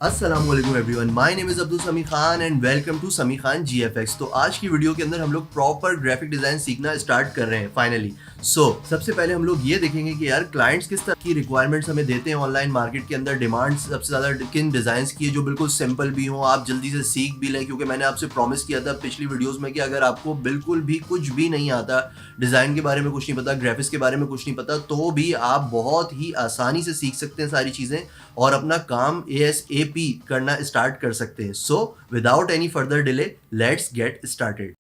अस्सलामुअलैकुम everyone, my name is Abdul समी Khan and welcome to समी खान जीएफएक्स। तो आज की वीडियो के अंदर हम लोग प्रॉपर ग्राफिक डिज़ाइन सीखना स्टार्ट कर रहे हैं फाइनली। सबसे पहले हम लोग ये देखेंगे कि यार क्लाइंट्स किस तरह की रिक्वायरमेंट्स हमें देते हैं ऑनलाइन मार्केट के अंदर, डिमांड सबसे ज़्यादा किन डिज़ाइंस की है जो बिल्कुल सिंपल भी हों, आप जल्दी से सीख भी लें। क्योंकि मैंने आपसे प्रॉमिस किया था पिछली वीडियोज़ में कि अगर आपको बिल्कुल भी कुछ भी नहीं आता, डिज़ाइन के बारे में कुछ नहीं पता, ग्राफिक्स के बारे में कुछ नहीं पता, तो भी आप बहुत ही आसानी से सीख सकते हैं सारी चीज़ें और अपना काम ASAP करना स्टार्ट कर सकते हैं। Without any further delay, let's get started.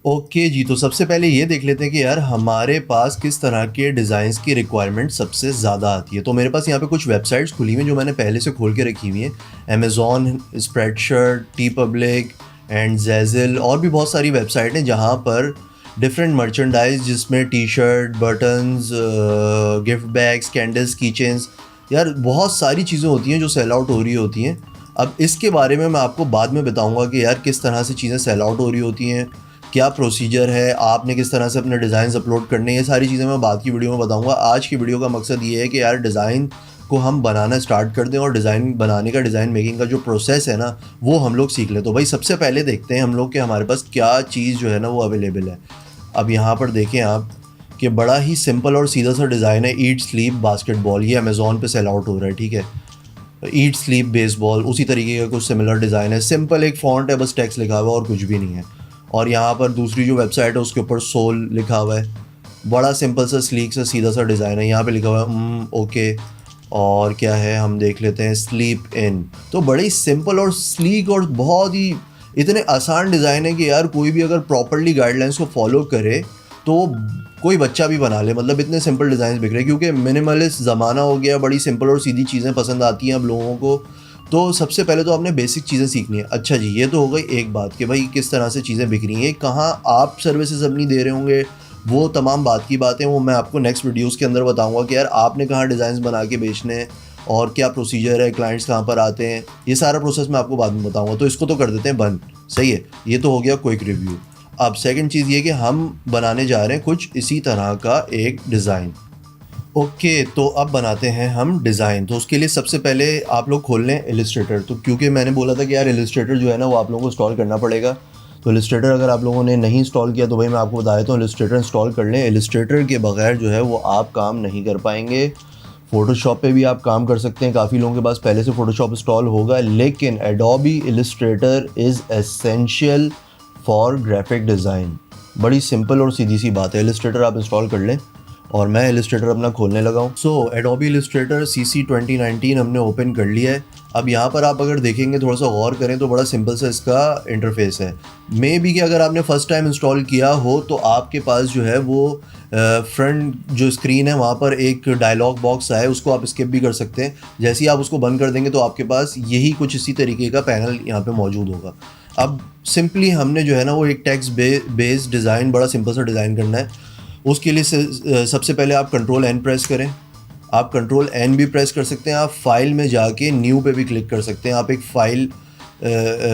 Okay ji, तो सबसे पहले ये देख लेते हैं कि यार हमारे पास किस तरह के डिज़ाइंस की रिक्वायरमेंट सबसे ज़्यादा आती है। तो मेरे पास यहाँ पे कुछ वेबसाइट्स खुली हुई हैं जो मैंने पहले से खोल के रखी हुई हैं। Amazon, Spreadshirt, TeePublic and Zazzle और भी बहुत सारी वेबसाइट हैं जहाँ पर डिफरेंट मर्चेंडाइज, जिसमें T shirt, buttons, gift bags, candles, keychains, यार बहुत सारी चीज़ें होती हैं जो सेल आउट हो रही होती हैं। अब इसके बारे में मैं आपको बाद में बताऊंगा कि यार किस तरह से चीज़ें सेल आउट हो रही होती हैं, क्या प्रोसीजर है, आपने किस तरह से अपने डिज़ाइन अपलोड करने, ये सारी चीज़ें मैं बाद की वीडियो में बताऊंगा। आज की वीडियो का मकसद ये है कि यार डिज़ाइन को हम बनाना स्टार्ट कर दें और डिज़ाइन बनाने का, डिज़ाइन मेकिंग का जो प्रोसेस है ना, वो हम लोग सीख लें। तो भाई सबसे पहले देखते हैं हम लोग कि हमारे पास क्या चीज़ जो है ना वो अवेलेबल है। अब यहाँ पर देखें आप कि बड़ा ही सिंपल और सीधा सा डिज़ाइन है, ईट स्लीप बास्केटबॉल। ये अमेज़ॉन पे सेल आउट हो रहा है, ठीक है। ईट स्लीप बेसबॉल, उसी तरीके का कुछ सिमिलर डिज़ाइन है। सिंपल एक फ़ॉन्ट है, बस टेक्स्ट लिखा हुआ है और कुछ भी नहीं है। और यहाँ पर दूसरी जो वेबसाइट है उसके ऊपर सोल लिखा हुआ है। बड़ा सिंपल सा, स्लीक सा, सीधा सा डिज़ाइन है। यहाँ पे लिखा हुआ है ओके। और क्या है हम देख लेते हैं, स्लीप इन। तो बड़ी सिंपल और स्लीक और बहुत ही इतने आसान डिज़ाइन है कि यार कोई भी अगर प्रॉपरली गाइडलाइंस को फॉलो करे तो कोई बच्चा भी बना ले। मतलब इतने सिंपल डिज़ाइन बिक रहे हैं क्योंकि मिनिमलिस्ट ज़माना हो गया, बड़ी सिंपल और सीधी चीज़ें पसंद आती हैं अब लोगों को। तो सबसे पहले तो आपने बेसिक चीज़ें सीखनी है। अच्छा जी, ये तो हो गई एक बात कि भाई किस तरह से चीज़ें बिक रही हैं, कहाँ आप सर्विसेज अपनी दे रहे होंगे, वो तमाम बात की बातें वो मैं आपको नेक्स्ट वीडियोस के अंदर बताऊंगा कि यार आपने कहाँ डिज़ाइंस बना के बेचने हैं और क्या प्रोसीजर है, क्लाइंट्स कहाँ पर आते हैं, ये सारा प्रोसेस मैं आपको बाद में बताऊंगा। तो इसको तो कर देते हैं बंद, सही है। ये तो हो गया क्विक रिव्यू। अब सेकंड चीज़ ये कि हम बनाने जा रहे हैं कुछ इसी तरह का एक डिज़ाइन। ओके, तो अब बनाते हैं हम डिज़ाइन। तो उसके लिए सबसे पहले आप लोग खोल लें इलस्ट्रेटर। तो क्योंकि मैंने बोला था कि यार इलस्ट्रेटर जो है ना वो आप लोगों को इंस्टॉल करना पड़ेगा। तो इलस्ट्रेटर अगर आप लोगों ने नहीं इंस्टॉल किया तो भाई मैं आपको बता देता हूँ, इलस्ट्रेटर इंस्टॉल कर लें। इलस्ट्रेटर के बगैर जो है वो आप काम नहीं कर पाएंगे। फ़ोटोशॉप पे भी आप काम कर सकते हैं, काफ़ी लोगों के पास पहले से फ़ोटोशॉप इंस्टॉल होगा, लेकिन Adobe Illustrator is essential for graphic design. बड़ी सिंपल और सीधी सी बात है, इलस्ट्रेटर आप इंस्टॉल कर लें। और मैं इलस्ट्रेटर अपना खोलने लगा हूँ। एडोबी इलस्ट्रेटर CC 2019 हमने ओपन कर लिया है। अब यहाँ पर आप अगर देखेंगे, थोड़ा सा गौर करें तो बड़ा सिंपल सा इसका इंटरफेस है। मे बी कि अगर आपने फ़र्स्ट टाइम इंस्टॉल किया हो तो आपके पास जो है वो फ्रंट जो स्क्रीन है वहाँ पर एक डायलॉग बॉक्स है, उसको आप स्किप भी कर सकते हैं। जैसे ही आप उसको बंद कर देंगे तो आपके पास यही कुछ इसी तरीके का पैनल यहाँ पे मौजूद होगा। अब सिंपली हमने जो है ना वो एक टेक्स्ट बेस्ड डिज़ाइन, बड़ा सिंपल सा डिज़ाइन करना है। उसके लिए सबसे पहले आप कंट्रोल N प्रेस करें। आप कंट्रोल N भी प्रेस कर सकते हैं, आप फाइल में जाके न्यू पे भी क्लिक कर सकते हैं। आप एक फ़ाइल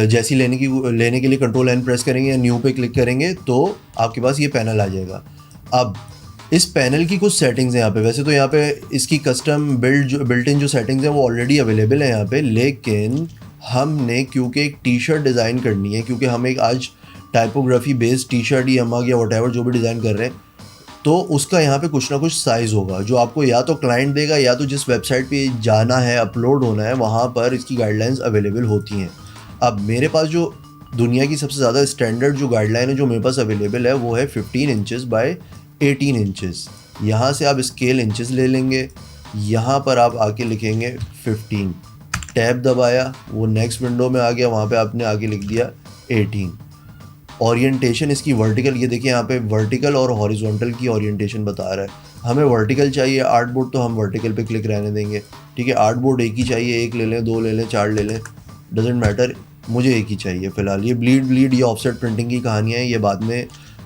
जैसी लेने के लिए कंट्रोल N प्रेस करेंगे या न्यू पे क्लिक करेंगे तो आपके पास ये पैनल आ जाएगा। अब इस पैनल की कुछ सेटिंग्स हैं यहाँ पे। वैसे तो यहाँ पे इसकी कस्टम बिल्ट इन जो सेटिंग्स हैं वो ऑलरेडी अवेलेबल है यहाँ पे, लेकिन हमने क्योंकि एक टी शर्ट डिज़ाइन करनी है, क्योंकि हम एक आज टाइपोग्राफी बेस्ड टी शर्ट या मग या वट जो भी डिज़ाइन कर रहे हैं, तो उसका यहाँ पे कुछ ना कुछ साइज़ होगा जो आपको या तो क्लाइंट देगा या तो जिस वेबसाइट पे जाना है, अपलोड होना है, वहाँ पर इसकी गाइडलाइंस अवेलेबल होती हैं। अब मेरे पास जो दुनिया की सबसे ज़्यादा स्टैंडर्ड जो गाइडलाइन है जो मेरे पास अवेलेबल है वो है 15 इंचेस बाय 18 इंचेस। यहाँ से आप स्केल इंचेस ले लेंगे, यहाँ पर आप आके लिखेंगे 15, टैब दबाया, वो नेक्स्ट विंडो में आ गया, वहाँ पे आपने आके लिख दिया 18। ओरिएंटेशन इसकी वर्टिकल, ये देखिए यहाँ पे वर्टिकल और हॉरिजॉन्टल की ओरिएंटेशन बता रहा है। हमें वर्टिकल चाहिए आर्टबोर्ड, तो हम वर्टिकल पे क्लिक रहने देंगे, ठीक है। आर्टबोर्ड एक ही चाहिए, एक ले लें, दो ले लें, चार ले लें, डजेंट मैटर, मुझे एक ही चाहिए फ़िलहाल। ये ब्लीड ये ऑफसेट प्रिंटिंग की कहानियाँ हैं, ये बाद में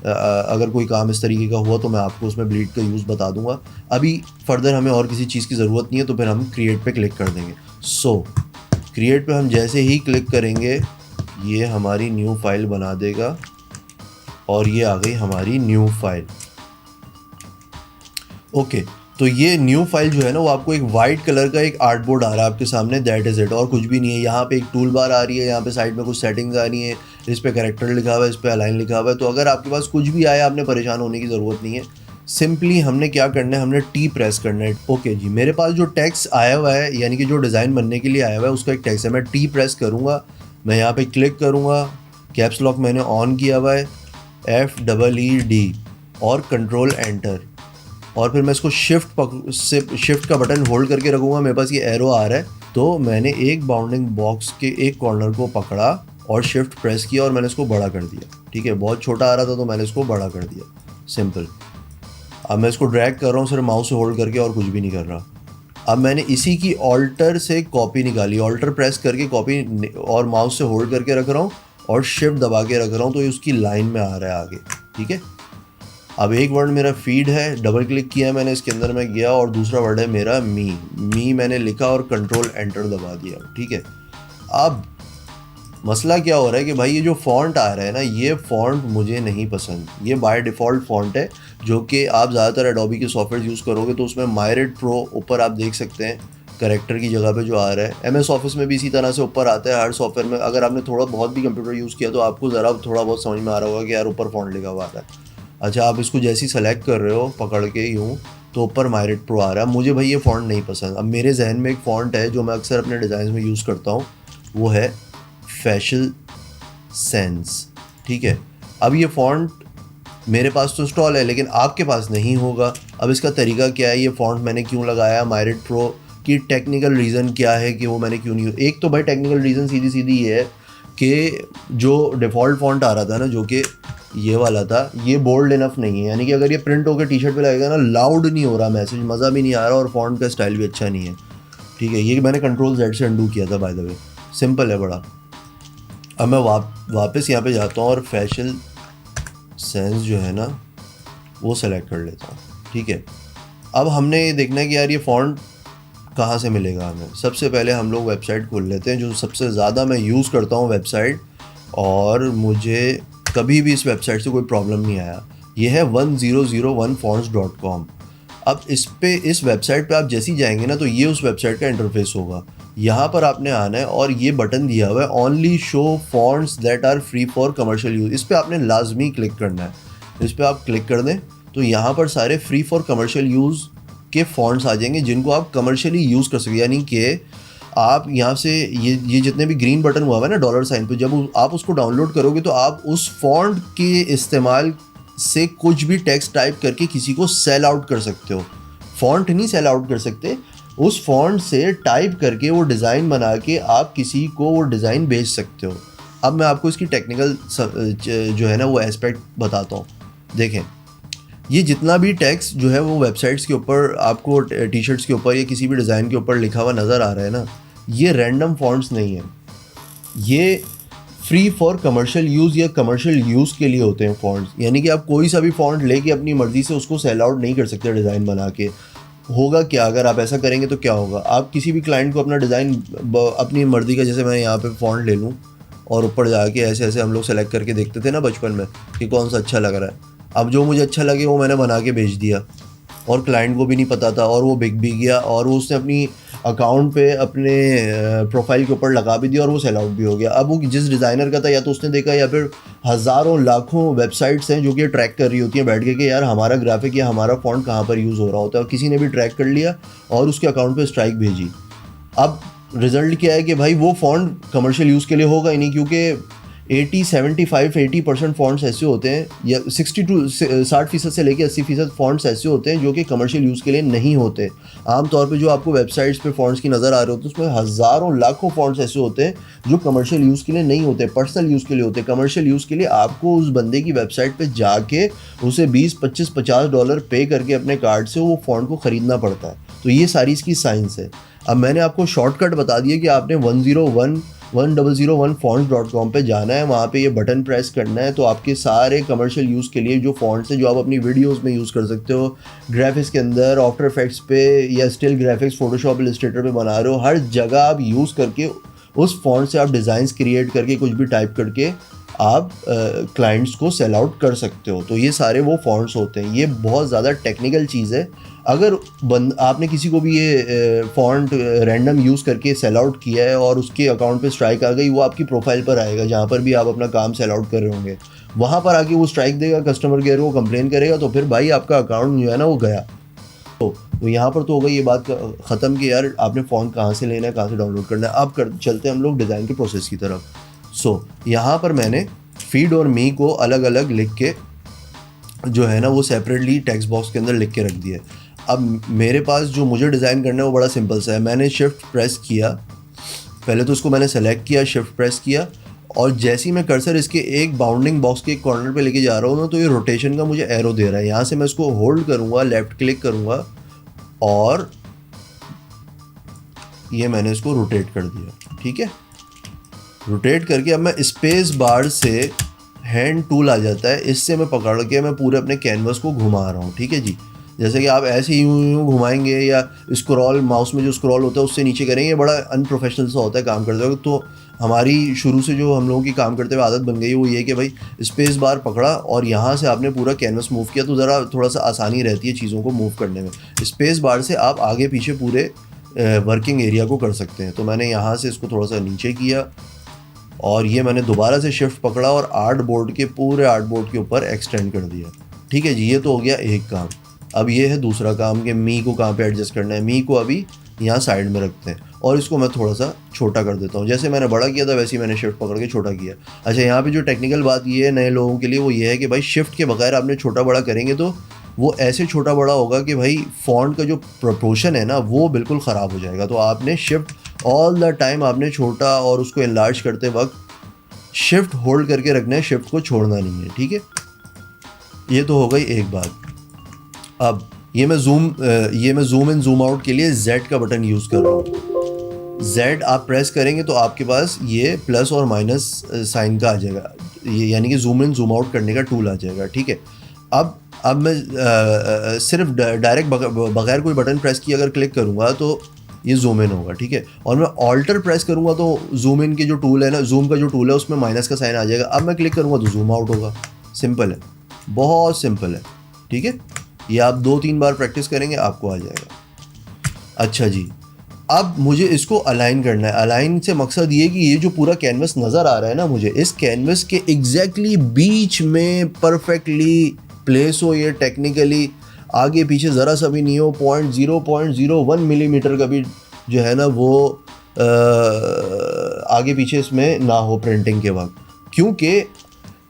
अगर कोई काम इस तरीके का हुआ तो मैं आपको उसमें ब्लीड का यूज़ बता दूंगा। अभी फर्दर हमें और किसी चीज़ की ज़रूरत नहीं है, तो फिर हम क्रिएट पे क्लिक कर देंगे। क्रिएट पे हम जैसे ही क्लिक करेंगे ये हमारी न्यू फाइल बना देगा और ये आ गई हमारी न्यू फाइल। ओके, तो ये न्यू फाइल जो है ना वो आपको एक वाइट कलर का एक आर्टबोर्ड आ रहा है आपके सामने, दैट इज़ इट, और कुछ भी नहीं है। यहाँ पे एक टूल बार आ रही है, यहाँ पे साइड में कुछ सेटिंग्स आ रही हैं, इस पे कैरेक्टर लिखा हुआ है, इस पे अलाइन लिखा हुआ है। तो अगर आपके पास कुछ भी आया, आपने परेशान होने की ज़रूरत नहीं है। सिंपली हमने क्या करना है, हमने टी प्रेस करना है। ओके जी, मेरे पास जो टेक्स्ट आया हुआ है, यानी कि जो डिज़ाइन बनने के लिए आया हुआ है उसका एक टेक्स्ट है। मैं टी प्रेस करूँगा, मैं यहाँ पे क्लिक करूँगा, कैप्स लॉक मैंने ऑन किया हुआ है, FEED और कंट्रोल एंटर, और फिर मैं इसको शिफ्ट का बटन होल्ड करके रखूँगा। मेरे पास ये एरो आ रहा है, तो मैंने एक बाउंडिंग बॉक्स के एक कॉर्नर को पकड़ा और शिफ्ट प्रेस किया और मैंने इसको बड़ा कर दिया। ठीक है, बहुत छोटा आ रहा था तो मैंने इसको बड़ा कर दिया, सिंपल। अब मैं इसको ड्रैग कर रहा हूँ सिर्फ माउस से होल्ड करके, और कुछ भी नहीं कर रहा। अब मैंने इसी की ऑल्टर से कॉपी निकाली, ऑल्टर प्रेस करके कॉपी और माउस से होल्ड करके रख रहा हूँ और शिफ्ट दबा के रख रहा हूँ, तो ये उसकी लाइन में आ रहा है आगे। ठीक है, अब एक वर्ड मेरा फीड है, डबल क्लिक किया मैंने इसके अंदर, मैं गया, और दूसरा वर्ड है मेरा मी मैंने लिखा और कंट्रोल एंटर दबा दिया। ठीक है, अब मसला क्या हो रहा है कि भाई ये जो फॉन्ट आ रहा है ना, ये फॉन्ट मुझे नहीं पसंद। ये बाय डिफ़ॉल्ट फॉन्ट है, जो कि आप ज़्यादातर एडोबी के सॉफ्टवेयर यूज़ करोगे तो उसमें मायरेट प्रो ऊपर आप देख सकते हैं करेक्टर की जगह पे जो आ रहा है। MS ऑफिस में भी इसी तरह से ऊपर आता है हर सॉफ्टवेयर में। अगर आपने थोड़ा बहुत भी कंप्यूटर यूज़ किया तो आपको ज़रा थोड़ा बहुत समझ में आ रहा होगा कि यार ऊपर फॉन्ट लिखा हुआ आ रहा है। अच्छा, आप इसको जैसे ही सेलेक्ट कर रहे हो पकड़ के यूँ, तो ऊपर मायरेट प्रो आ रहा है। मुझे भाई ये फ़ॉन्ट नहीं पसंद। अब मेरे जहन में एक फ़ॉन्ट है जो मैं अक्सर अपने डिज़ाइन में यूज़ करता हूँ, वो है फैशन सेंस। ठीक है, अब ये फ़ॉन्ट मेरे पास तो इंस्टॉल है लेकिन आपके पास नहीं होगा। अब इसका तरीका क्या है, ये फ़ॉन्ट मैंने क्यों लगाया, मायरेट प्रो की टेक्निकल रीज़न क्या है कि वो मैंने क्यों नहीं। एक तो भाई टेक्निकल रीज़न सीधी सीधी ये है कि जो डिफ़ॉल्ट फ़ॉन्ट आ रहा था ना, जो कि ये वाला था, ये बोल्ड इनफ नहीं है। यानी कि अगर ये प्रिंट होकर टी शर्ट पे लगेगा ना, लाउड नहीं हो रहा मैसेज, मज़ा भी नहीं आ रहा, और फ़ॉन्ट का स्टाइल भी अच्छा नहीं है। ठीक है, ये मैंने कंट्रोल Z से अंडू किया था बाय द वे, सिंपल है बड़ा। अब मैं वापस यहाँ पे जाता हूँ और फैशन सेंस जो है ना वो सेलेक्ट कर लेता हूँ। ठीक है, अब हमने ये देखना है कि यार ये फ़ॉन्ट कहाँ से मिलेगा हमें। सबसे पहले हम लोग वेबसाइट खोल लेते हैं, जो सबसे ज़्यादा मैं यूज़ करता हूँ वेबसाइट, और मुझे कभी भी इस वेबसाइट से कोई प्रॉब्लम नहीं आया। ये है 1001fonts.com। अब इस वेबसाइट पे आप जैसे ही जाएंगे ना, तो ये उस वेबसाइट का इंटरफेस होगा। यहाँ पर आपने आना है और ये बटन दिया हुआ है only show fonts that are free for commercial use. इस पर आपने लाजमी क्लिक करना है। इस पर आप क्लिक कर दें तो यहाँ पर सारे फ्री फॉर कमर्शियल यूज़ के फॉन्ट्स आ जाएंगे जिनको आप कमर्शियली यूज़ कर सकें। यानी कि आप यहाँ से ये जितने भी ग्रीन बटन हुआ है ना डॉलर साइन पे, जब आप उसको डाउनलोड करोगे तो आप उस फॉन्ट के इस्तेमाल से कुछ भी टेक्स्ट टाइप करके किसी को सेल आउट कर सकते हो। फॉन्ट नहीं सेल आउट कर सकते, उस फॉन्ट से टाइप करके वो डिज़ाइन बना के आप किसी को वो डिज़ाइन भेज सकते हो। अब मैं आपको इसकी टेक्निकल जो है ना वो एस्पेक्ट बताता हूँ। देखें, ये जितना भी टेक्स्ट जो है वो वेबसाइट्स के ऊपर आपको टी शर्ट्स के ऊपर या किसी भी डिज़ाइन के ऊपर लिखा हुआ नज़र आ रहा है ना, ये रैंडम फॉन्ट्स नहीं है। ये फ्री फॉर कमर्शियल यूज़ या कमर्शियल यूज़ के लिए होते हैं फ़ॉन्ट्स। यानी कि आप कोई सा भी फ़ॉन्ट लेके अपनी मर्ज़ी से उसको सेल आउट नहीं कर सकते डिज़ाइन बना के। होगा क्या अगर आप ऐसा करेंगे तो क्या होगा, आप किसी भी क्लाइंट को अपना डिज़ाइन अपनी मर्ज़ी का, जैसे मैं यहाँ पे फ़ॉन्ट ले लूँ और ऊपर जाके ऐसे ऐसे हम लोग सेलेक्ट करके देखते थे ना बचपन में कि कौन सा अच्छा लग रहा है। अब जो मुझे अच्छा लगे वो मैंने बना के भेज दिया और क्लाइंट को भी नहीं पता था, और वो बिक भी गया, और वो उसने अपनी अकाउंट पे अपने प्रोफाइल के ऊपर लगा भी दिया और वो सेल आउट भी हो गया। अब वो जिस डिज़ाइनर का था या तो उसने देखा, या फिर हज़ारों लाखों वेबसाइट्स हैं जो कि ट्रैक कर रही होती हैं बैठ के कि यार हमारा ग्राफिक या हमारा फॉन्ट कहाँ पर यूज़ हो रहा होता है, और किसी ने भी ट्रैक कर लिया और उसके अकाउंट पे स्ट्राइक भेजी। अब रिज़ल्ट क्या है कि भाई वो फॉन्ट कमर्शियल यूज़ के लिए होगा ही नहीं, क्योंकि 80% फॉन्ट्स ऐसे होते हैं, या 60% से लेकर 80% फॉन्ट्स ऐसे होते हैं जो कि कमर्शियल यूज़ के लिए नहीं होते। आमतौर पे जो आपको वेबसाइट्स पे फॉन्ट्स की नज़र आ रहे होते हैं उसमें हज़ारों लाखों फॉन्ट्स ऐसे होते हैं जो कमर्शियल यूज़ के लिए नहीं होते, पर्सनल यूज़ के लिए होते हैं। कमर्शियल यूज़ के लिए आपको उस बंदे की वेबसाइट पे जाके उसे 20, 25, $50 पे करके अपने कार्ड से वो फॉन्ट को ख़रीदना पड़ता है। तो ये सारी इसकी साइंस है। अब मैंने आपको शॉर्टकट बता दिया कि आपने 1001fonts.com पे जाना है, वहाँ पे ये बटन प्रेस करना है, तो आपके सारे कमर्शियल यूज़ के लिए जो फॉन्ट्स हैं जो आप अपनी वीडियोस में यूज़ कर सकते हो, ग्राफिक्स के अंदर, आफ्टर इफेक्ट्स पे या स्टिल ग्राफिक्स फोटोशॉप इलस्ट्रेटर पे बना रहे हो, हर जगह आप यूज़ करके उस फॉन्ट से आप डिज़ाइंस क्रिएट करके कुछ भी टाइप करके आप क्लाइंट्स को सेल आउट कर सकते हो। तो ये सारे वो फॉन्ट्स होते हैं। ये बहुत ज़्यादा टेक्निकल चीज़ है। अगर आपने किसी को भी ये फॉन्ट रैंडम यूज़ करके सेल आउट किया है और उसके अकाउंट पे स्ट्राइक आ गई, वो आपकी प्रोफाइल पर आएगा जहाँ पर भी आप अपना काम सेल आउट कर रहे होंगे, वहाँ पर आके वो स्ट्राइक देगा, कस्टमर केयर को कंप्लेन करेगा, तो फिर भाई आपका अकाउंट जो है ना वो गया। तो यहाँ पर तो हो गई ये बात ख़त्म कि यार आपने फ़ॉन्ट कहाँ से लेना है, कहाँ से डाउनलोड करना है। अब चलते हैं हम लोग डिज़ाइन के प्रोसेस की तरफ। यहाँ पर मैंने फीड और मी को अलग अलग लिख के जो है ना वो सेपरेटली टेक्स्ट बॉक्स के अंदर लिख के रख दिया है। अब मेरे पास जो मुझे डिज़ाइन करना है वो बड़ा सिंपल सा है। मैंने शिफ्ट प्रेस किया, पहले तो इसको मैंने सेलेक्ट किया, शिफ्ट प्रेस किया, और जैसे ही मैं कर्सर इसके एक बाउंडिंग बॉक्स के एक कॉर्नर पे लेके जा रहा हूँ ना, तो ये रोटेशन का मुझे एरो दे रहा है। यहाँ से मैं इसको होल्ड करूँगा, लेफ़्ट क्लिक करूँगा और ये मैंने इसको रोटेट कर दिया। ठीक है, रोटेट करके अब मैं स्पेस बार से हैंड टूल आ जाता है, इससे मैं पकड़ के मैं पूरे अपने कैनवस को घुमा रहा हूँ। ठीक है जी, जैसे कि आप ऐसे यूँ घुमाएंगे या स्क्रॉल, माउस में जो स्क्रॉल होता है उससे नीचे करेंगे, बड़ा अनप्रोफेशनल सा होता है काम करते वक्त। तो हमारी शुरू से जो हम लोगों की काम करते हुए आदत बन गई वो ये कि भाई स्पेस बार पकड़ा और यहाँ से आपने पूरा कैनवस मूव किया, तो ज़रा थोड़ा सा आसानी रहती है चीज़ों को मूव करने में। स्पेस बार से आप आगे पीछे पूरे वर्किंग एरिया को कर सकते हैं। तो मैंने यहाँ से इसको थोड़ा सा नीचे किया और ये मैंने दोबारा से शिफ्ट पकड़ा और आर्ट बोर्ड के पूरे आर्ट बोर्ड के ऊपर एक्सटेंड कर दिया। ठीक है जी, ये तो हो गया एक काम। अब ये है दूसरा काम कि मी को कहाँ पे एडजस्ट करना है। मी को अभी यहाँ साइड में रखते हैं और इसको मैं थोड़ा सा छोटा कर देता हूँ। जैसे मैंने बड़ा किया था वैसे ही मैंने शिफ्ट पकड़ के छोटा किया। अच्छा, यहाँ पे जो टेक्निकल बात ये है नए लोगों के लिए, वो ये है कि भाई शिफ्ट के बगैर आपने छोटा बड़ा करेंगे तो वो ऐसे छोटा बड़ा होगा कि भाई फॉन्ट का जो प्रोपोर्शन है ना वो बिल्कुल ख़राब हो जाएगा। तो आपने शिफ्ट ऑल द टाइम आपने छोटा और उसको एनलार्ज करते वक्त शिफ्ट होल्ड करके रखना है, शिफ्ट को छोड़ना नहीं है। ठीक है, ये तो हो गई एक बात। अब ये मैं जूम इन जूम आउट के लिए Z का बटन यूज़ कर रहा हूँ। Z आप प्रेस करेंगे तो आपके पास ये प्लस और माइनस साइन का आ जाएगा, ये यानी कि जूम इन जूम आउट करने का टूल आ जाएगा। ठीक है, अब मैं सिर्फ डायरेक्ट बगैर कोई बटन प्रेस किए अगर क्लिक करूँगा तो ये जूम इन होगा। ठीक है, और मैं ऑल्टर प्रेस करूँगा तो जूम इन के जो टूल है ना, जूम का जो टूल है उसमें माइनस का साइन आ जाएगा। अब मैं क्लिक करूँगा तो जूम आउट होगा। सिंपल है, बहुत सिंपल है। ठीक है, ये आप 2-3 बार प्रैक्टिस करेंगे आपको आ जाएगा। अच्छा जी, अब मुझे इसको अलाइन करना है। अलाइन से मकसद ये कि ये जो पूरा कैनवस नज़र आ रहा है ना, मुझे इस कैनवस के एग्जैक्टली बीच में परफेक्टली प्लेस हो, ये टेक्निकली आगे पीछे ज़रा सा भी नहीं हो, 0.01 मिलीमीटर का भी जो है ना वो आगे पीछे इसमें ना हो प्रिंटिंग के वक्त। क्योंकि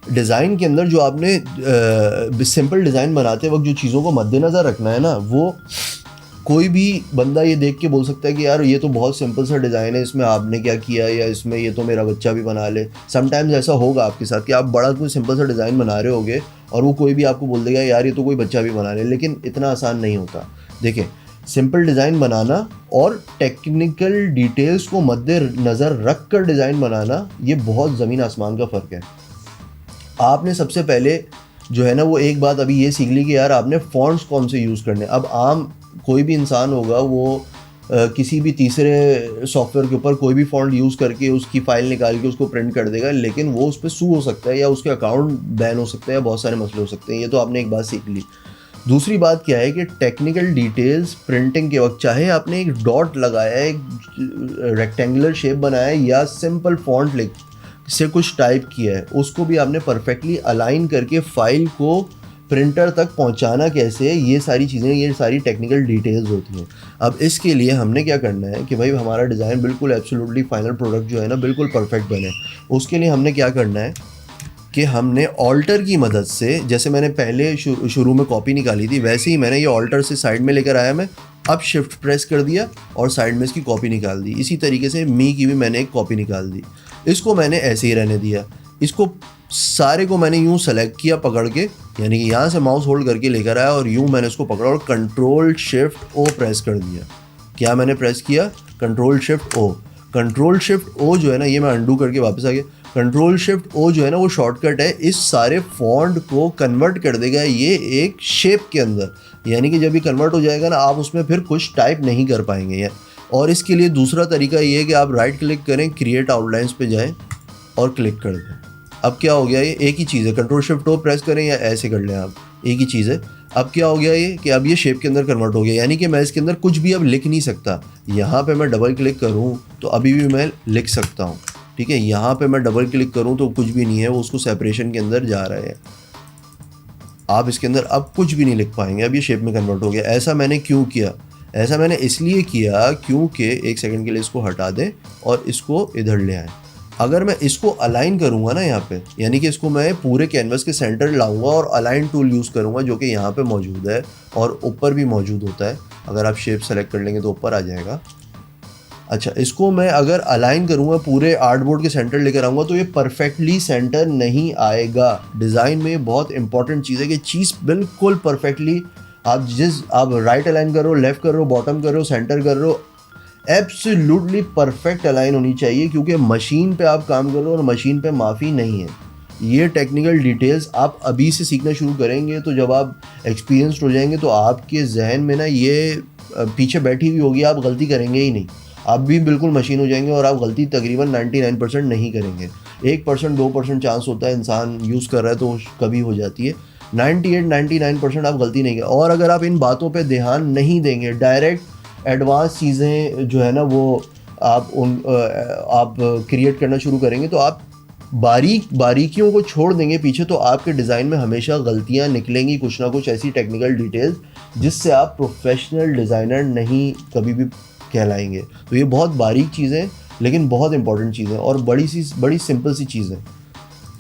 डिज़ाइन के अंदर जो आपने सिंपल डिज़ाइन बनाते वक्त जो चीज़ों को मद्देनज़र रखना है ना, वो कोई भी बंदा ये देख के बोल सकता है कि यार ये तो बहुत सिंपल सा डिज़ाइन है, इसमें आपने क्या किया, या इसमें ये तो मेरा बच्चा भी बना ले। समटाइम्स ऐसा होगा आपके साथ कि आप बड़ा कोई सिंपल सा डिज़ाइन बना रहे होगे और वो कोई भी आपको बोल देगा यार ये तो कोई बच्चा भी बना ले, लेकिन इतना आसान नहीं होता। देखें, सिंपल डिज़ाइन बनाना और टेक्निकल डिटेल्स को मद्देनज़र रख कर डिज़ाइन बनाना, ये बहुत ज़मीन आसमान का फ़र्क है। आपने सबसे पहले जो है ना वो एक बात अभी ये सीख ली कि यार आपने फ़ॉन्ट्स कौन से यूज़ करने। अब आम कोई भी इंसान होगा वो किसी भी तीसरे सॉफ्टवेयर के ऊपर कोई भी फ़ॉन्ट यूज़ करके उसकी फ़ाइल निकाल के उसको प्रिंट कर देगा, लेकिन वो उस पर सू हो सकता है या उसके अकाउंट बैन हो सकता है या बहुत सारे मसले हो सकते हैं। ये तो आपने एक बात सीख ली। दूसरी बात क्या है कि टेक्निकल डिटेल्स प्रिंटिंग के वक्त, चाहे आपने एक डॉट लगाया है, एक रेक्टेंगुलर शेप बनाया है या सिंपल फ़ॉन्ट लिख से कुछ टाइप किया है, उसको भी आपने परफेक्टली अलाइन करके फ़ाइल को प्रिंटर तक पहुंचाना कैसे, ये सारी चीज़ें, ये सारी टेक्निकल डिटेल्स होती हैं। अब इसके लिए हमने क्या करना है कि भाई हमारा डिज़ाइन बिल्कुल एब्सोल्युटली फाइनल प्रोडक्ट जो है ना बिल्कुल परफेक्ट बने। उसके लिए हमने क्या करना है कि हमने ऑल्टर की मदद से, जैसे मैंने पहले शुरू में कॉपी निकाली थी, वैसे ही मैंने ये ऑल्टर से साइड में लेकर आया मैं। अब शिफ्ट प्रेस कर दिया और साइड में इसकी कॉपी निकाल दी। इसी तरीके से मी की भी मैंने एक कॉपी निकाल दी। इसको मैंने ऐसे ही रहने दिया। इसको सारे को मैंने यूँ सेलेक्ट किया पकड़ के, यानी कि यहाँ से माउस होल्ड करके लेकर आया और यूँ मैंने इसको पकड़ा और कंट्रोल शिफ्ट ओ प्रेस कर दिया। क्या मैंने प्रेस किया? कंट्रोल शिफ्ट ओ। कंट्रोल शिफ्ट ओ जो है ना, ये मैं अंडू करके वापस आ गया। कंट्रोल शिफ्ट ओ जो है ना वो शॉर्टकट है, इस सारे फॉन्ट को कन्वर्ट कर देगा ये एक शेप के अंदर, यानी कि जब ये कन्वर्ट हो जाएगा ना आप उसमें फिर कुछ टाइप नहीं कर पाएंगे। और इसके लिए दूसरा तरीका ये है कि आप राइट क्लिक करें, क्रिएट आउटलाइंस पे जाएं और क्लिक कर दें। अब क्या हो गया, ये एक ही चीज़ है। कंट्रोल शिफ्ट ओ प्रेस करें या ऐसे कर लें आप, एक ही चीज़ है। अब क्या हो गया ये कि अब ये शेप के अंदर कन्वर्ट हो गया, यानी कि मैं इसके अंदर कुछ भी अब लिख नहीं सकता। यहाँ पे मैं डबल क्लिक करूँ तो अभी भी मैं लिख सकता हूँ, ठीक है। यहाँ पे मैं डबल क्लिक करूँ तो कुछ भी नहीं है, वो उसको सेपरेशन के अंदर जा रहा है। आप इसके अंदर अब कुछ भी नहीं लिख पाएंगे, अब ये शेप में कन्वर्ट हो गया। ऐसा मैंने क्यों किया? ऐसा मैंने इसलिए किया क्योंकि एक सेकंड के लिए इसको हटा दें और इसको इधर ले आएँ। अगर मैं इसको अलाइन करूँगा ना यहाँ पे, यानी कि इसको मैं पूरे कैनवस के सेंटर लाऊंगा और अलाइन टूल यूज़ करूँगा, जो कि यहाँ पे मौजूद है और ऊपर भी मौजूद होता है। अगर आप शेप सेलेक्ट कर लेंगे तो ऊपर आ जाएगा। अच्छा, इसको मैं अगर अलाइन करूँगा, पूरे आर्टबोर्ड के सेंटर लेकर आऊँगा, तो ये परफेक्टली सेंटर नहीं आएगा। डिज़ाइन में बहुत इंपॉर्टेंट चीज़ है कि चीज़ बिल्कुल परफेक्टली, आप राइट अलाइन कर रहे हो, लेफ़्ट कर रहे हो, बॉटम कर रहे हो, सेंटर कर रहे हो, एब्सोल्युटली परफेक्ट अलाइन होनी चाहिए, क्योंकि मशीन पे आप काम कर रहे हो और मशीन पे माफ़ी नहीं है। ये टेक्निकल डिटेल्स आप अभी से सीखना शुरू करेंगे तो जब आप एक्सपीरियंस्ड हो जाएंगे तो आपके जहन में ना ये पीछे बैठी हुई होगी, आप गलती करेंगे ही नहीं। आप भी बिल्कुल मशीन हो जाएंगे और आप गलती तकरीबन 99% नहीं करेंगे। 1% 2% चांस होता है, इंसान यूज़ कर रहा है तो कभी हो जाती है। 98-99% आप गलती नहीं करें। और अगर आप इन बातों पे ध्यान नहीं देंगे, डायरेक्ट एडवांस चीज़ें जो है ना वो आप क्रिएट करना शुरू करेंगे, तो आप बारीकियों को छोड़ देंगे पीछे, तो आपके डिज़ाइन में हमेशा गलतियाँ निकलेंगी, कुछ ना कुछ ऐसी टेक्निकल डिटेल्स जिससे आप प्रोफेशनल डिज़ाइनर नहीं कभी भी कहलाएंगे। तो ये बहुत बारीक चीज़ें लेकिन बहुत इंपॉर्टेंट चीज़ें और बड़ी सिंपल सी चीज़ें।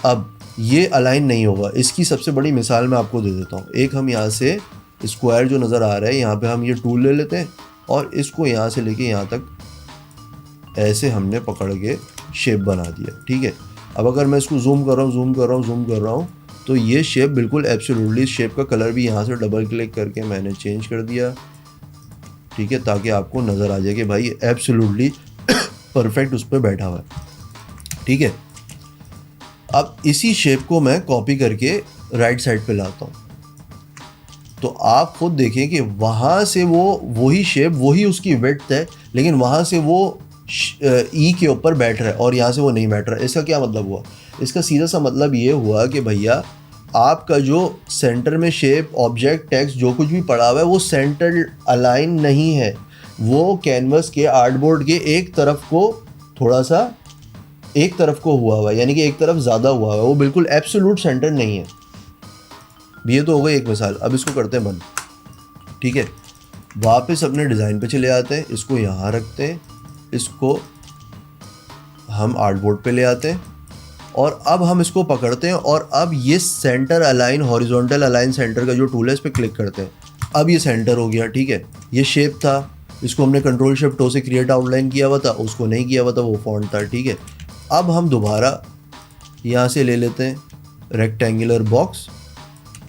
अब ये अलाइन नहीं होगा, इसकी सबसे बड़ी मिसाल मैं आपको दे देता हूँ। एक हम यहाँ से स्क्वायर जो नज़र आ रहा है, यहाँ पे हम ये टूल ले लेते हैं और इसको यहाँ से लेके यहाँ तक ऐसे हमने पकड़ के शेप बना दिया, ठीक है। अब अगर मैं इसको जूम कर रहा हूँ तो ये शेप बिल्कुल एब्सोल्युटली, शेप का कलर भी यहाँ से डबल क्लिक करके मैंने चेंज कर दिया, ठीक है, ताकि आपको नज़र आ जाए कि भाई एब्सोल्युटली परफेक्ट उस पर बैठा हुआ है, ठीक है। अब इसी शेप को मैं कॉपी करके राइट साइड पे लाता हूँ, तो आप खुद देखें कि वहाँ से वही शेप, वही उसकी विड्थ है, लेकिन वहाँ से वो ई के ऊपर बैठ रहा है और यहाँ से वो नहीं बैठ रहा है। इसका क्या मतलब हुआ? इसका सीधा सा मतलब ये हुआ कि भैया आपका जो सेंटर में शेप, ऑब्जेक्ट, टेक्स्ट जो कुछ भी पड़ा हुआ है वो सेंटर अलाइन नहीं है। वो कैनवस के आर्टबोर्ड के एक तरफ को थोड़ा सा एक तरफ को हुआ है, यानी कि एक तरफ ज़्यादा हुआ है, वो बिल्कुल एब्सोल्यूट सेंटर नहीं है। ये तो हो गई एक मिसाल। अब इसको करते हैं बंद, ठीक है। वापस अपने डिज़ाइन पे चले आते हैं, इसको यहाँ रखते हैं, इसको हम आर्टबोर्ड पे ले आते हैं और अब हम इसको पकड़ते हैं और अब ये centre align, horizontal align centre का जो टूल है इस पर क्लिक करते हैं। अब ये सेंटर हो गया, ठीक है। ये शेप था, इसको हमने कंट्रोल शिफ्ट ओ से क्रिएट आउटलाइन किया हुआ था, उसको नहीं किया हुआ था, वो फॉन्ट था, ठीक है। अब हम दोबारा यहाँ से ले लेते हैं रेक्टेंगुलर बॉक्स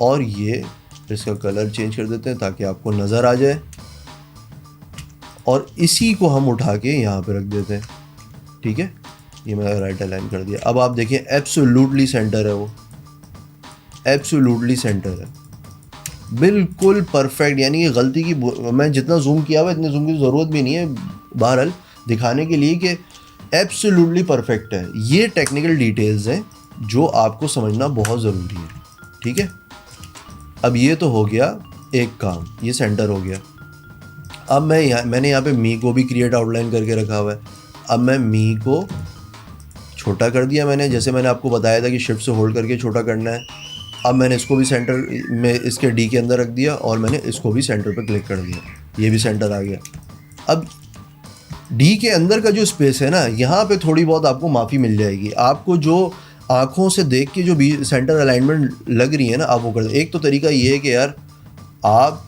और ये इसका कलर चेंज कर देते हैं ताकि आपको नज़र आ जाए और इसी को हम उठा के यहाँ पे रख देते हैं, ठीक है। ये मैंने राइट अलाइन कर दिया। अब आप देखिए एब्सोल्युटली सेंटर है, वो एब्सोल्युटली सेंटर है, बिल्कुल परफेक्ट। यानी कि गलती की, मैं जितना जूम किया हुआ इतने जूम की ज़रूरत भी नहीं है, बहरहाल दिखाने के लिए कि एब्सोल्युटली परफेक्ट है। ये टेक्निकल डिटेल्स हैं जो आपको समझना बहुत ज़रूरी है, ठीक है। अब ये तो हो गया एक काम, ये सेंटर हो गया। अब मैंने यहाँ पे मी को भी क्रिएट आउटलाइन करके रखा हुआ है। अब मैं मी को छोटा कर दिया मैंने, जैसे मैंने आपको बताया था कि शिफ्ट से होल्ड करके छोटा करना है। अब मैंने इसको भी सेंटर में इसके डी के अंदर रख दिया और मैंने इसको भी सेंटर पे क्लिक कर दिया, ये भी सेंटर आ गया। अब डी के अंदर का जो स्पेस है ना, यहाँ पे थोड़ी बहुत आपको माफ़ी मिल जाएगी। आपको जो आँखों से देख के जो भी सेंटर अलाइनमेंट लग रही है ना, आप वो कर दें। एक तो तरीका ये है कि यार आप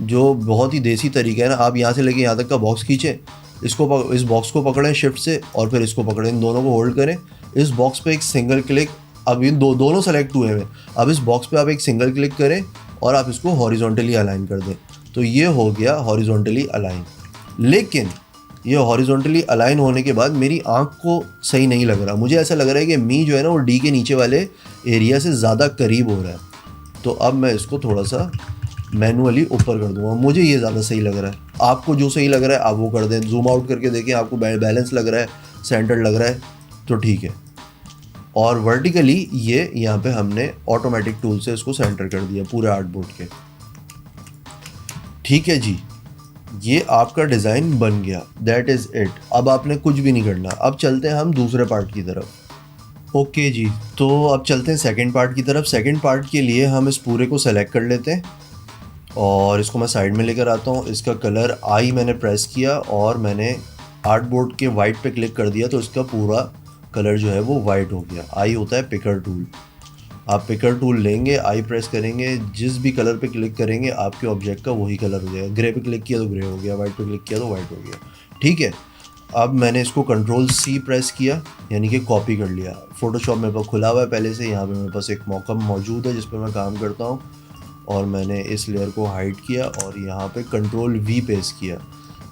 जो बहुत ही देसी तरीका है ना, आप यहाँ से लेके यहाँ तक का बॉक्स खींचें, इस बॉक्स को पकड़ें शिफ्ट से और फिर इसको पकड़ें, इन दोनों को होल्ड करें। इस बॉक्स पे एक सिंगल क्लिक, अब इन दोनों सेलेक्ट हुए हैं। अब इस बॉक्स पे आप एक सिंगल क्लिक करें और आप इसको हॉरिजॉन्टली अलाइन कर दें, तो ये हो गया हॉरिजॉन्टली अलाइन। लेकिन ये हॉरिजॉन्टली अलाइन होने के बाद मेरी आँख को सही नहीं लग रहा, मुझे ऐसा लग रहा है कि मी जो है ना वो डी के नीचे वाले एरिया से ज़्यादा करीब हो रहा है। तो अब मैं इसको थोड़ा सा मैनुअली ऊपर कर दूंगा, मुझे ये ज़्यादा सही लग रहा है। आपको जो सही लग रहा है आप वो कर दें। जूम आउट करके देखें, आपको बैलेंस लग रहा है, सेंटर लग रहा है, तो ठीक है। और वर्टिकली ये यहाँ पे हमने ऑटोमेटिक टूल से इसको सेंटर कर दिया पूरे आर्टबोर्ड के। ठीक है जी, ये आपका डिज़ाइन बन गया, दैट इज़ इट। अब आपने कुछ भी नहीं करना। अब चलते हैं हम दूसरे पार्ट की तरफ। ओके जी, तो अब चलते हैं सेकंड पार्ट की तरफ। सेकंड पार्ट के लिए हम इस पूरे को सेलेक्ट कर लेते हैं और इसको मैं साइड में लेकर आता हूँ। इसका कलर आई मैंने प्रेस किया और मैंने आर्टबोर्ड के वाइट पे क्लिक कर दिया, तो इसका पूरा कलर जो है वो वाइट हो गया। आई होता है पिकर टूल। आप पिकर टूल लेंगे, आई प्रेस करेंगे, जिस भी कलर पे क्लिक करेंगे आपके ऑब्जेक्ट का वही कलर हो जाएगा। ग्रे पे क्लिक किया तो ग्रे हो गया, वाइट पे क्लिक किया तो वाइट हो गया। ठीक है, अब मैंने इसको कंट्रोल सी प्रेस किया, यानी कि कॉपी कर लिया। फोटोशॉप मेरे पास खुला हुआ है पहले से, यहाँ पे मेरे पास एक मौका मौजूद है जिस पर मैं काम करता हूँ, और मैंने इस लेयर को हाइड किया और यहाँ पे कंट्रोल वी पेस्ट किया।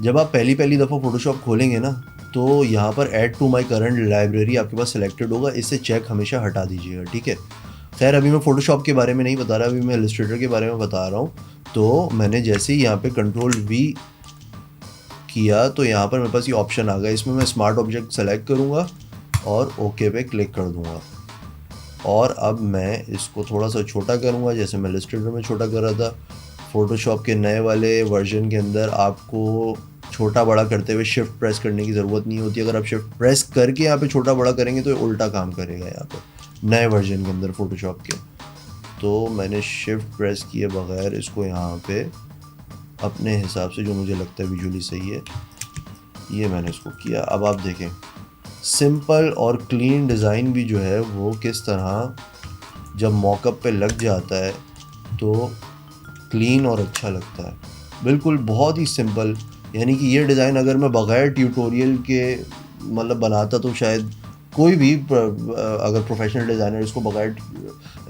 जब आप पहली दफ़ा फोटोशॉप खोलेंगे ना, तो यहाँ पर add to my current library आपके पास सिलेक्टेड होगा, इससे चेक हमेशा हटा दीजिएगा। ठीक है, खैर अभी मैं फ़ोटोशॉप के बारे में नहीं बता रहा, अभी मैं इलस्ट्रेटर के बारे में बता रहा हूँ। तो मैंने जैसे ही यहाँ पे कंट्रोल वी किया तो यहाँ पर मेरे पास ये ऑप्शन आ गया। इसमें मैं स्मार्ट ऑब्जेक्ट सेलेक्ट करूँगा और ओके पे क्लिक कर दूँगा। और अब मैं इसको थोड़ा सा छोटा करूँगा, जैसे मैं इलस्ट्रेटर में छोटा कर रहा था। फ़ोटोशॉप के नए वाले वर्जन के अंदर आपको छोटा बड़ा करते हुए शिफ्ट प्रेस करने की ज़रूरत नहीं होती। अगर आप शिफ्ट प्रेस करके यहाँ पे छोटा बड़ा करेंगे तो ये उल्टा काम करेगा यहाँ पे नए वर्जन के अंदर फ़ोटोशॉप के। तो मैंने शिफ्ट प्रेस किए बगैर इसको यहाँ पे अपने हिसाब से जो मुझे लगता है विजुअली सही है, ये मैंने इसको किया। अब आप देखें सिंपल और क्लीन डिज़ाइन भी जो है वो किस तरह जब मॉकअप पे लग जाता है तो क्लीन और अच्छा लगता है। बिल्कुल बहुत ही सिंपल, यानी कि ये डिज़ाइन अगर मैं बग़ैर ट्यूटोरियल के मतलब बनाता तो शायद कोई भी अगर प्रोफेशनल डिज़ाइनर इसको बग़ैर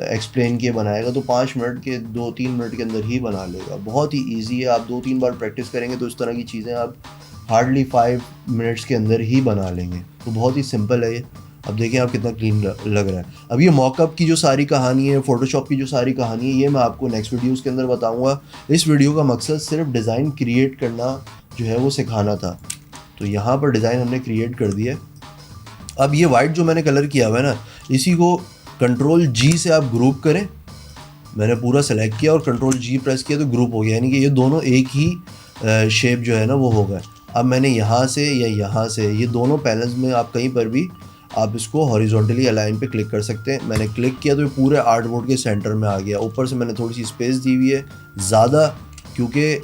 एक्सप्लेन किए बनाएगा तो 5 मिनट के 2-3 मिनट के अंदर ही बना लेगा। बहुत ही इजी है, आप 2-3 बार प्रैक्टिस करेंगे तो इस तरह की चीज़ें आप हार्डली 5 मिनट्स के अंदर ही बना लेंगे। तो बहुत ही सिंपल है ये। अब देखिए आप कितना क्लीन लग रहा है। अब ये मॉकअप की जो सारी कहानी है, फ़ोटोशॉप की जो सारी कहानी है, ये मैं आपको नेक्स्ट वीडियोज़ के अंदर बताऊँगा। इस वीडियो का मकसद सिर्फ डिज़ाइन क्रिएट करना जो है वो सिखाना था। तो यहाँ पर डिज़ाइन हमने क्रिएट कर दिया। अब ये वाइट जो मैंने कलर किया हुआ है ना, इसी को कंट्रोल जी से आप ग्रुप करें। मैंने पूरा सेलेक्ट किया और कंट्रोल जी प्रेस किया तो ग्रुप हो गया, यानी कि ये दोनों एक ही शेप जो है ना वो हो गए। अब मैंने यहाँ से या यहाँ से, ये दोनों पैनल्स में आप कहीं पर भी आप इसको हॉरिजॉन्टली अलाइन पे क्लिक कर सकते हैं। मैंने क्लिक किया तो ये पूरे आर्टबोर्ड के सेंटर में आ गया। ऊपर से मैंने थोड़ी सी स्पेस दी हुई है ज़्यादा, क्योंकि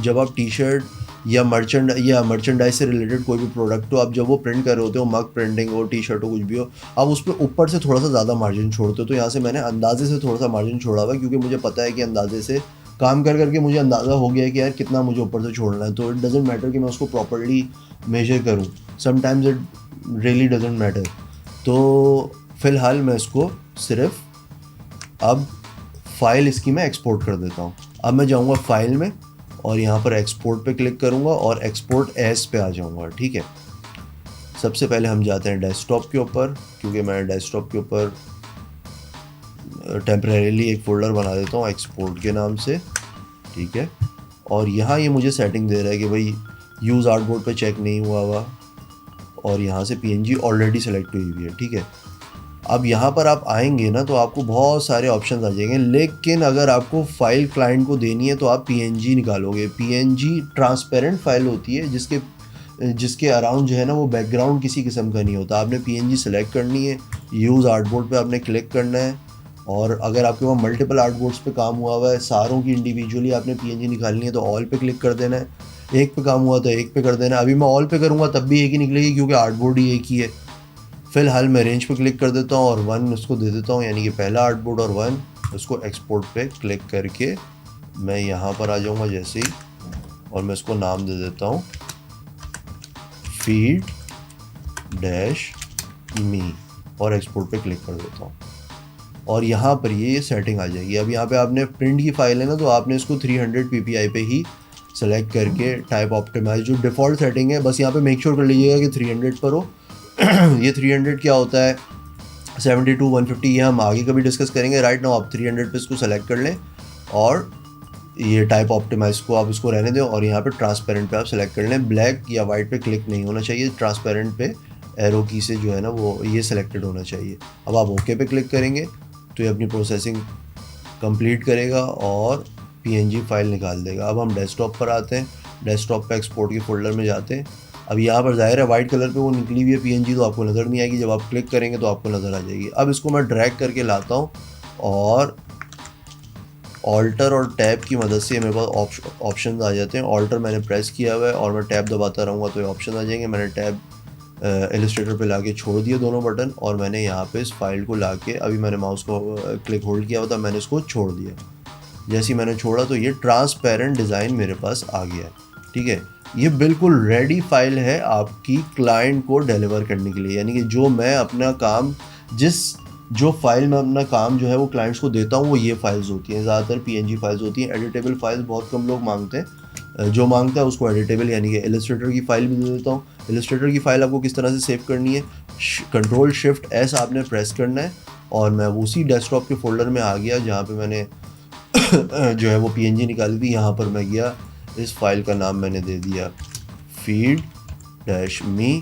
जब आप टी शर्ट या मर्चेंडाइज से रिलेटेड कोई भी प्रोडक्ट हो, आप जब वो प्रिंट कर रहे होते हो, मग प्रिंटिंग हो, टी शर्ट हो, कुछ भी हो, आप उस पर ऊपर से थोड़ा सा ज़्यादा मार्जिन छोड़ते हो। तो यहाँ से मैंने अंदाजे से थोड़ा सा मार्जिन छोड़ा हुआ, क्योंकि मुझे पता है कि अंदाजे से काम कर करके मुझे अंदाज़ा हो गया है कि यार कितना मुझे ऊपर से छोड़ना है। तो इट डजेंट मैटर कि मैं उसको प्रॉपरली मेजर करूँ, sometimes it really doesn't matter. तो फ़िलहाल मैं इसको सिर्फ अब फाइल इसकी मैं एक्सपोर्ट कर देता हूँ। अब मैं जाऊँगा फाइल में और यहाँ पर एक्सपोर्ट पे क्लिक करूँगा और एक्सपोर्ट एज पे आ जाऊँगा। ठीक है, सबसे पहले हम जाते हैं डेस्कटॉप के ऊपर, क्योंकि मैं डेस्कटॉप के ऊपर टेम्परेरीली एक फ़ोल्डर बना देता हूँ एक्सपोर्ट के नाम से। ठीक है, और यहाँ ये मुझे सेटिंग दे रहा है कि भाई यूज़ आर्टबोर्ड पे चेक नहीं हुआ हुआ, और यहाँ से पीएनजी ऑलरेडी सेलेक्ट हुई हुई है। ठीक है, अब यहाँ पर आप आएंगे ना तो आपको बहुत सारे ऑप्शंस आ जाएंगे, लेकिन अगर आपको फ़ाइल क्लाइंट को देनी है तो आप पीएनजी निकालोगे। पीएनजी ट्रांसपेरेंट फाइल होती है जिसके अराउंड जो है ना वो बैकग्राउंड किसी किस्म का नहीं होता। आपने पीएनजी सेलेक्ट करनी है, यूज़ आर्टबोर्ड पे आपने क्लिक करना है, और अगर आपके पास मल्टीपल आर्टबोर्ड्स पे काम हुआ हुआ है, सारों की इंडिविजुअली आपने पीएनजी निकालनी है तो ऑल पे क्लिक कर देना है। एक पे काम हुआ तो एक पे कर देना है। अभी मैं ऑल पे करूँगा तब भी एक ही निकलेगी, क्योंकि आर्टबोर्ड ही एक ही है। फ़िलहाल मैं रेंज पे क्लिक कर देता हूँ और 1 उसको दे देता हूँ, यानी कि पहला आर्टबोर्ड और 1 उसको एक्सपोर्ट पे क्लिक करके मैं यहाँ पर आ जाऊँगा जैसे ही, और मैं इसको नाम दे देता हूँ फीड डैश मी, और एक्सपोर्ट पे क्लिक कर देता हूँ और यहाँ पर ये सेटिंग आ जाएगी। अब यहाँ पे आपने प्रिंट की फ़ाइल है ना, तो आपने इसको 300 ppi पे ही सेलेक्ट करके टाइप ऑप्टिमाइज जो डिफ़ॉल्ट सेटिंग है, बस यहाँ पे मेक श्योर कर लीजिएगा कि 300 पर हो। ये 300 क्या होता है, 72, 150, ये हम आगे कभी डिस्कस करेंगे। राइट नाउ आप 300 पे इसको सेलेक्ट कर लें और ये टाइप ऑप्टिमाइज को आप इसको रहने दें, और यहाँ पे ट्रांसपेरेंट पे आप सेलेक्ट कर लें। ब्लैक या वाइट पे क्लिक नहीं होना चाहिए, ट्रांसपेरेंट पे एरो की से जो है ना वो ये सिलेक्टेड होना चाहिए। अब आप ओके पे क्लिक करेंगे तो ये अपनी प्रोसेसिंग कंप्लीट करेगा और पीएनजी फाइल निकाल देगा। अब हम डेस्कटॉप पर आते हैं, डेस्कटॉप पे एक्सपोर्ट के फोल्डर में जाते हैं। अब यहाँ पर ज़ाहिर है वाइट कलर पे वो निकली हुई है पीएनजी, तो आपको नज़र नहीं आएगी, जब आप क्लिक करेंगे तो आपको नज़र आ जाएगी। अब इसको मैं ड्रैग करके लाता हूँ और ऑल्टर और टैब की मदद से मेरे पास ऑप्शन आ जाते हैं। ऑल्टर मैंने प्रेस किया हुआ है और मैं टैब दबाता रहूँगा तो ये ऑप्शन आ जाएंगे। मैंने टैब इलस्ट्रेटर पे लाके छोड़ दिए दोनों बटन, और मैंने यहाँ पे इस फाइल को लाके, अभी मैंने माउस को क्लिक होल्ड किया हुआ था, मैंने इसको छोड़ दिया। जैसे ही मैंने छोड़ा तो ये ट्रांसपेरेंट डिज़ाइन मेरे पास आ गया है। ठीक है, ये बिल्कुल रेडी फाइल है आपकी क्लाइंट को डिलीवर करने के लिए। यानी कि जो मैं अपना काम जो फाइल में अपना काम जो है वो क्लाइंट्स को देता हूँ वो ये फाइल्स होती हैं, ज़्यादातर पीएनजी फाइल्स होती हैं। एडिटेबल फाइल्स बहुत कम लोग मांगते हैं, जो मांगता है उसको एडिटेबल यानी कि इलस्ट्रेटर की फ़ाइल भी दे देता हूँ। इलस्ट्रेटर की फ़ाइल आपको किस तरह से सेव करनी है, कंट्रोल शिफ्ट एस आपने प्रेस करना है, और मैं उसी डेस्कटॉप के फोल्डर में आ गया जहाँ पे मैंने जो है वो पीएनजी निकाली थी। यहाँ पर मैं गया, इस फाइल का नाम मैंने दे दिया feed-me।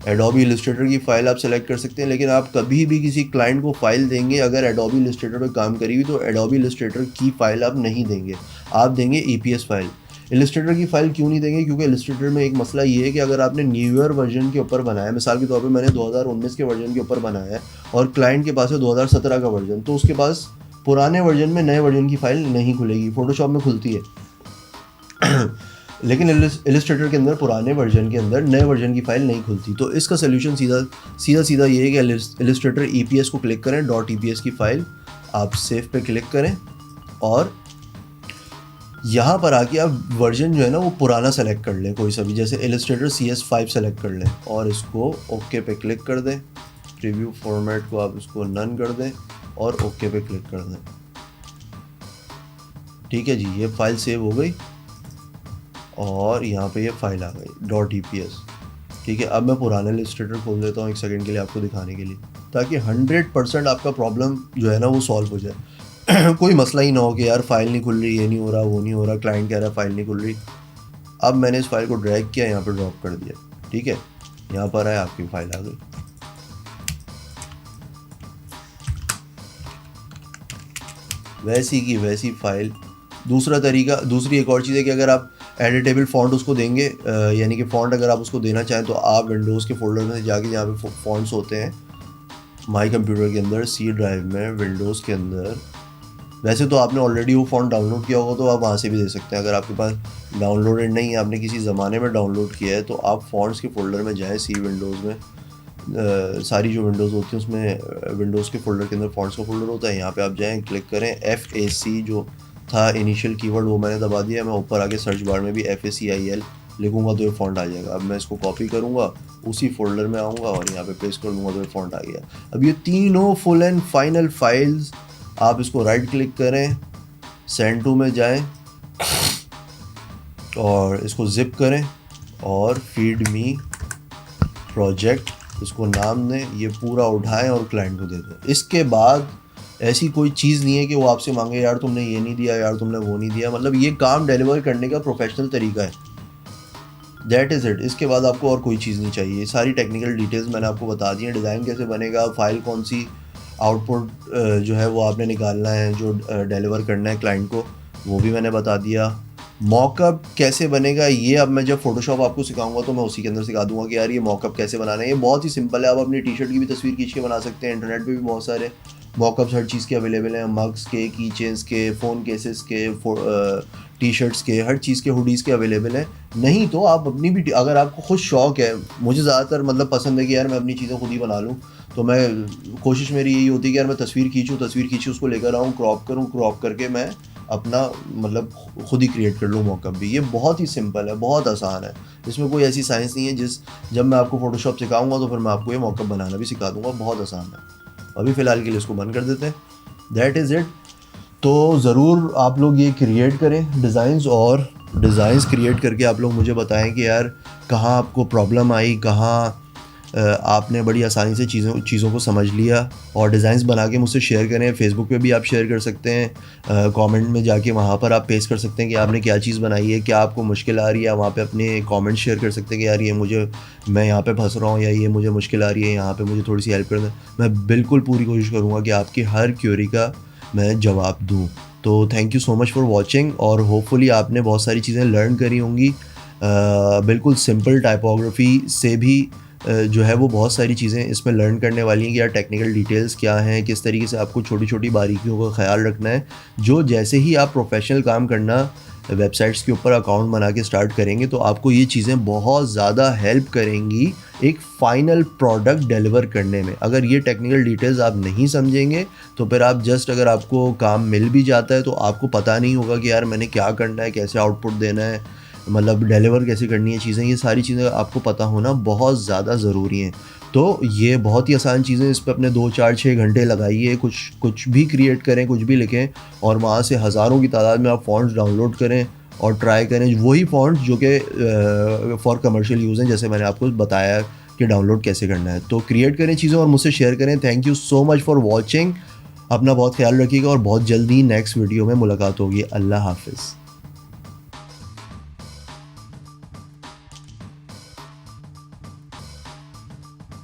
एडोबी इलस्ट्रेटर की फ़ाइल आप सेलेक्ट कर सकते हैं, लेकिन आप कभी भी किसी क्लाइंट को फ़ाइल देंगे अगर एडोबी इलस्ट्रेटर पे काम करी हुई तो एडोबी इलस्ट्रेटर की फ़ाइल आप नहीं देंगे, आप देंगे EPS फाइल। इलस्ट्रेटर की फ़ाइल क्यों नहीं देंगे, क्योंकि इलस्ट्रेटर में एक मसला ये है कि अगर आपने न्यू ईयर वर्जन के ऊपर बनाया, मिसाल के तौर पे मैंने 2019 के वर्जन के ऊपर बनाया है और क्लाइंट के पास है 2017 का वर्जन, तो उसके पास पुराने वर्जन में नए वर्जन की फ़ाइल नहीं खुलेगी। फ़ोटोशॉप में खुलती है लेकिन इलस्ट्रेटर के अंदर पुराने वर्जन के अंदर नए वर्जन की फ़ाइल नहीं खुलती। तो इसका सोल्यूशन सीधा ये है कि इलस्ट्रेटर EPS को क्लिक करें, .EPS की फ़ाइल आप सेव पे क्लिक करें, और यहाँ पर आके आप वर्जन जो है ना वो पुराना सेलेक्ट कर लें, कोई सा भी, जैसे इलस्ट्रेटर CS5 सेलेक्ट कर लें और इसको ओके पे क्लिक कर दें। प्रीव्यू फॉर्मेट को आप इसको नन कर दें और ओके पे क्लिक कर दें। ठीक है जी, ये फ़ाइल सेव हो गई और यहाँ पे ये फाइल आ गई .EPS। ठीक है, अब मैं पुराना इलस्ट्रेटर खोल देता हूँ एक सेकंड के लिए आपको दिखाने के लिए, ताकि 100% आपका प्रॉब्लम जो है ना वो सॉल्व हो जाए। कोई मसला ही ना हो कि यार फाइल नहीं खुल रही, ये नहीं हो रहा, वो नहीं हो रहा, क्लाइंट कह रहा है फाइल नहीं खुल रही। अब मैंने इस फाइल को ड्रैग किया, यहाँ पर ड्रॉप कर दिया। ठीक है, यहाँ पर है आपकी फ़ाइल आ गई। वैसी की वैसी फ़ाइल। दूसरी एक और चीज़ है कि अगर आप एडिटेबल फ़ॉन्ट उसको देंगे, यानी कि फ़ॉन्ट अगर आप उसको देना चाहें तो आप विंडोज़ के फोल्डर में जाके जहाँ पे फ़ॉन्ट्स होते हैं माई कंप्यूटर के अंदर, C ड्राइव में, विंडोज़ के अंदर, वैसे तो आपने ऑलरेडी वो फ़ॉन्ट डाउनलोड किया होगा तो आप वहाँ से भी दे सकते हैं। अगर आपके पास डाउनलोडेड नहीं है, आपने किसी ज़माने में डाउनलोड किया है, तो आप फ़ॉन्ट्स के फोल्डर में जाएँ, C विंडोज़ में, सारी जो विंडोज़ होती हैं उसमें विंडोज़ के फोल्डर के अंदर फ़ॉन्ट्स का फोल्डर होता है, यहाँ पे आप जाएँ, क्लिक करें, FAC जो था इनिशियल कीवर्ड वो मैंने दबा दिया। मैं ऊपर आके सर्च बार में भी FACIL लिखूंगा तो ये फ़ॉन्ट आ जाएगा। अब मैं इसको कॉपी करूँगा, उसी फोल्डर में आऊँगा और यहाँ पे पेस्ट कर दूँगा तो ये फ़ॉन्ट आ गया। अब ये तीनों फुल एंड फाइनल फाइल्स, आप इसको राइट क्लिक करें, सेंड टू में जाएं और इसको ज़िप करें और फीड मी प्रोजेक्ट इसको नाम दें, ये पूरा उठाएं और क्लाइंट को दे दें। इसके बाद ऐसी कोई चीज़ नहीं है कि वो आपसे मांगे यार तुमने ये नहीं दिया, यार तुमने वो नहीं दिया। मतलब ये काम डिलीवर करने का प्रोफेशनल तरीका है, दैट इज़ इट। इसके बाद आपको और कोई चीज़ नहीं चाहिए। सारी टेक्निकल डिटेल्स मैंने आपको बता दी हैं, डिज़ाइन कैसे बनेगा, फ़ाइल कौन सी, आउटपुट जो है वो आपने निकालना है, जो डिलीवर करना है क्लाइंट को, वो भी मैंने बता दिया। मॉकअप कैसे बनेगा ये अब मैं जब फोटोशॉप आपको सिखाऊंगा तो मैं उसी के अंदर सिखा दूंगा कि यार ये मॉकअप कैसे बनाना है। ये बहुत ही सिंपल है, आप अपनी टी शर्ट की भी तस्वीर खींच के बना सकते हैं। इंटरनेट पे भी बहुत सारे मॉकअप्स हर चीज़ के अवेलेबल हैं, मग्स के, की चेन्स के, फ़ोन केसेस के, टी शर्ट्स के, हर चीज़ के, हुडीज़ के अवेलेबल हैं। नहीं तो आप अपनी भी, अगर आपको खुद शौक़ है, मुझे ज़्यादातर मतलब पसंद है कि यार मैं अपनी चीज़ें खुद ही बना लूँ, तो मैं कोशिश मेरी यही होती है कि यार मैं तस्वीर खींचूँ उसको लेकर आऊँ, क्रॉप करके मैं अपना मतलब खुद ही क्रिएट कर लूँ मॉकअप भी। ये बहुत ही सिंपल है, बहुत आसान है, इसमें कोई ऐसी साइंस नहीं है। जब मैं आपको फ़ोटोशॉप सिखाऊंगा तो फिर मैं आपको ये मॉकअप बनाना भी सिखा दूँगा, बहुत आसान है। अभी फ़िलहाल के लिए इसको बंद कर देते हैं, दैट इज़ इट। तो ज़रूर आप लोग ये क्रिएट करें डिज़ाइंस क्रिएट करके आप लोग मुझे बताएं कि यार कहाँ आपको प्रॉब्लम आई, कहाँ आपने बड़ी आसानी से चीज़ों को समझ लिया और डिज़ाइंस बना के मुझसे शेयर करें। फेसबुक पे भी आप शेयर कर सकते हैं, कमेंट में जाके वहाँ पर आप पेस्ट कर सकते हैं कि आपने क्या चीज़ बनाई है, क्या आपको मुश्किल आ रही है। वहाँ पे अपने कमेंट शेयर कर सकते हैं कि यार मैं यहाँ पे फंस रहा हूँ, या ये मुझे मुश्किल आ रही है, यहाँ पे मुझे थोड़ी सी हेल्प कर दें। मैं बिल्कुल पूरी कोशिश करूँगा कि आपकी हर क्वेरी का मैं जवाब दूँ। तो thank you so much for watching, और होपफुली आपने बहुत सारी चीज़ें लर्न करी होंगी। बिल्कुल सिंपल टाइपोग्राफी से भी जो है वो बहुत सारी चीज़ें इसमें लर्न करने वाली हैं कि यार टेक्निकल डिटेल्स क्या हैं, किस तरीके से आपको छोटी-छोटी बारीकियों का ख़्याल रखना है। जो जैसे ही आप प्रोफ़ेशनल काम करना वेबसाइट्स के ऊपर अकाउंट बना के स्टार्ट करेंगे, तो आपको ये चीज़ें बहुत ज़्यादा हेल्प करेंगी एक फ़ाइनल प्रोडक्ट डिलीवर करने में। अगर ये टेक्निकल डिटेल्स आप नहीं समझेंगे, तो फिर आप अगर आपको काम मिल भी जाता है, तो आपको पता नहीं होगा कि यार मैंने क्या करना है, कैसे आउटपुट देना है, मतलब डिलीवर कैसे करनी है चीज़ें। ये सारी चीज़ें आपको पता होना बहुत ज़्यादा ज़रूरी हैं। तो ये बहुत ही आसान चीज़ें, इस पे अपने 2, 4, 6 घंटे लगाइए, कुछ भी क्रिएट करें, कुछ भी लिखें, और वहाँ से हज़ारों की तादाद में आप फ़ॉन्ट्स डाउनलोड करें और ट्राई करें वही फ़ॉन्ट्स जो कि फॉर कमर्शियल यूज़ हैं, जैसे मैंने आपको बताया कि डाउनलोड कैसे करना है। तो क्रिएट करें चीज़ें और मुझसे शेयर करें। Thank you so much for watching. अपना बहुत ख्याल रखिएगा और बहुत जल्दी नेक्स्ट वीडियो में मुलाकात होगी। अल्लाह हाफ़िज़।